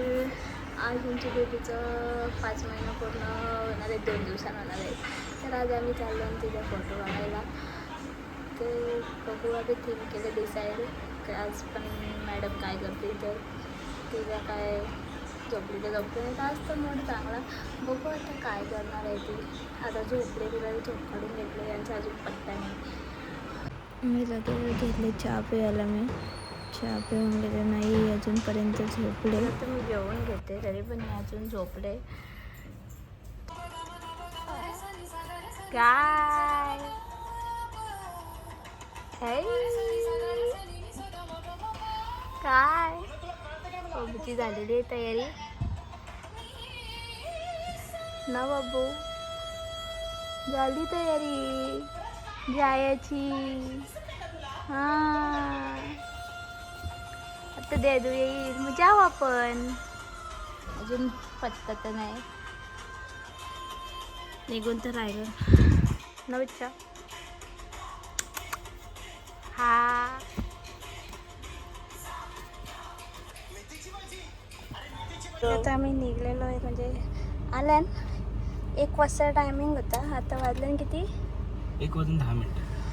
तर आज आमच्या बेबीचं 5 महिने पूर्ण होणार आहे, 2 दिवसांनी होणार आहे. तर आज आम्ही चाललो आणि तिचा फोटो काढायला. ते बघू आम्ही थीम केलं डिसाईड की आज पण मॅडम काय करते, तर तिला काय झोपली तर झोपली नाही. तर आज तर मूड चांगला. बघू आता काय करणार आहे ती. आता झोपले, तिला झोप काढून घेतले, यांचा अजून पत्ता नाही. मी लगेच घेतले चहा प्यायला. मी चहा पिऊन गेले नाही अजूनपर्यंत झोपले. तर मी जेवण घेते तरी पण मी अजून झोपले. काय काय बाबूची झालेली आहे तयारी ना? बाबू झाली तयारी जायची. हां आता देदू येईल मग जाऊ आपण. अजून पत्ता तर नाही, निघून तर राहिलं ना बच्चा. हा आता आम्ही निघलेलो आहे, म्हणजे आल्यान 1 वाजता टायमिंग होता. आता वाजल्यान किती? 1:10.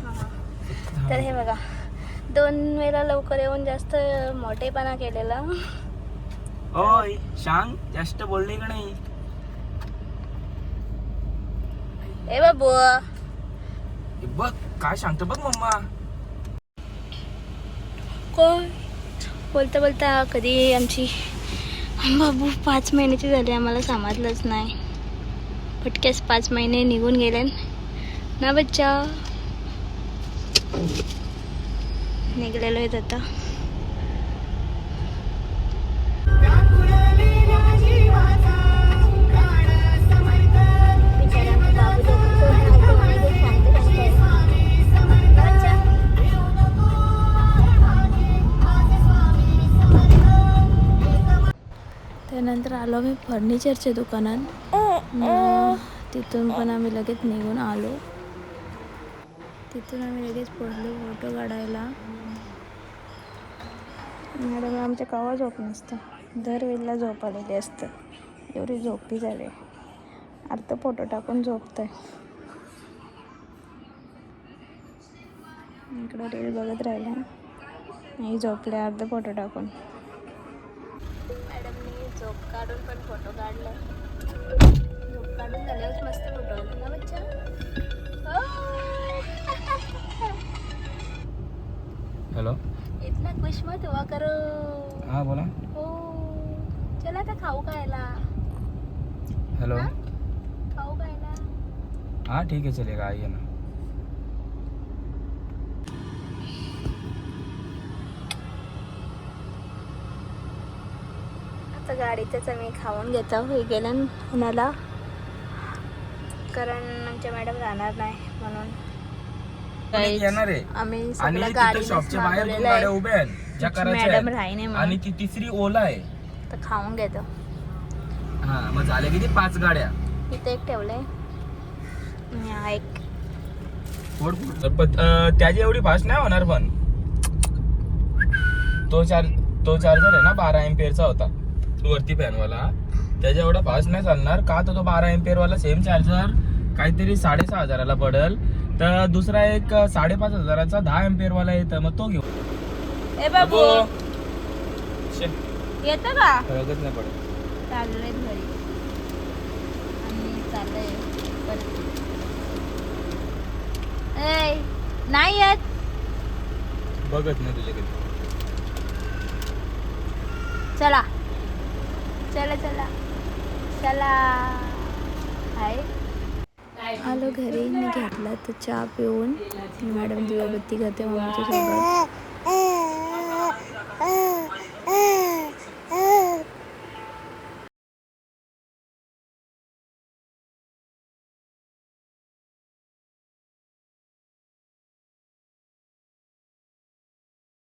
हां तर हे बघा, 2 वेळा लवकर येऊन जास्त मोठेपणा केलेला. ओय शांत, जास्त बोलणे का नाही. ए बाबू बघ काय सांगतो बघ मम्मा. कोण बोलता बोलता कधी आमची बाबू 5 महिन्याची झाली, आम्हाला समजलंच नाही. पटक्यास 5 महिने निघून गेले ना बच्चा. निघलेलो आहेत आता. त्यानंतर आलो आम्ही फर्निचरच्या दुकानात. तिथून पण आम्ही लगेच निघून आलो. तिथून आम्ही लगेच पडलो फोटो काढायला. मॅडम आमच्या कवा झोप नसतं, दरवेळेला झोप आलेली असतं. एवढी झोपी झाली, अर्ध फोटो टाकून झोपतंय. इकडं रील बघत राहिला नाही, झोपले अर्ध फोटो टाकून. मॅडमनी झोप काढून पण फोटो काढला. झोप काढून झाल्यावर मस्त फोटो आला ना बच्चा. हॅलो, इतना खुश मत हुआ करो. हाँ बोला. हो चला आता खाऊ खायला. हेलो, खाऊ खायला. हाँ ठीक है चलेगा, आइए ना. आता गाडीतच आम्ही खाऊन घेतो हे गेलं पुण्याला, कारण आमच्या मॅडम राहणार नाही म्हणून. येणार आहे आम्ही आणि सगळं तिथे गाडीनेच शॉपच्या बाहेर 2 मागवलेलं गाड्या आहे. उभ्या आहेत ज्या करायच्या मॅडम आहेत. राही नाही आणि म्हणून ती तिसरी ओला आहे. तर खाऊन घेतो. हा मग झाले किती 5 गाड्या. इथे एक ठेवलंय आणि हा एक. त्याची एवढी फास्ट नाही होणार, पण तो चार्जर आहे ना 12 एम्पियरचा होता वरती फॅनवाला, त्याच्या एवढा फास्ट नाही चालणार का. तर तो 12 एम्पियर वाला सेम चार्जर काहीतरी 6,500ला पडेल. तर दुसरा एक 5,500चा 10 एम्पियर वाला येतं, मग तो घेऊ. ए बाबू येतं का? फरकच नाही पडत. चाललंय घरी आणि चाललंय परत. ए नाही येत, बघत नाही तुझ्याकडे. चला चला चला चला. हाय आलो घरी. मी घेतला तर चहा पिऊन. मॅडम दिवाबत्ती करते मम्मीच्या सोबत.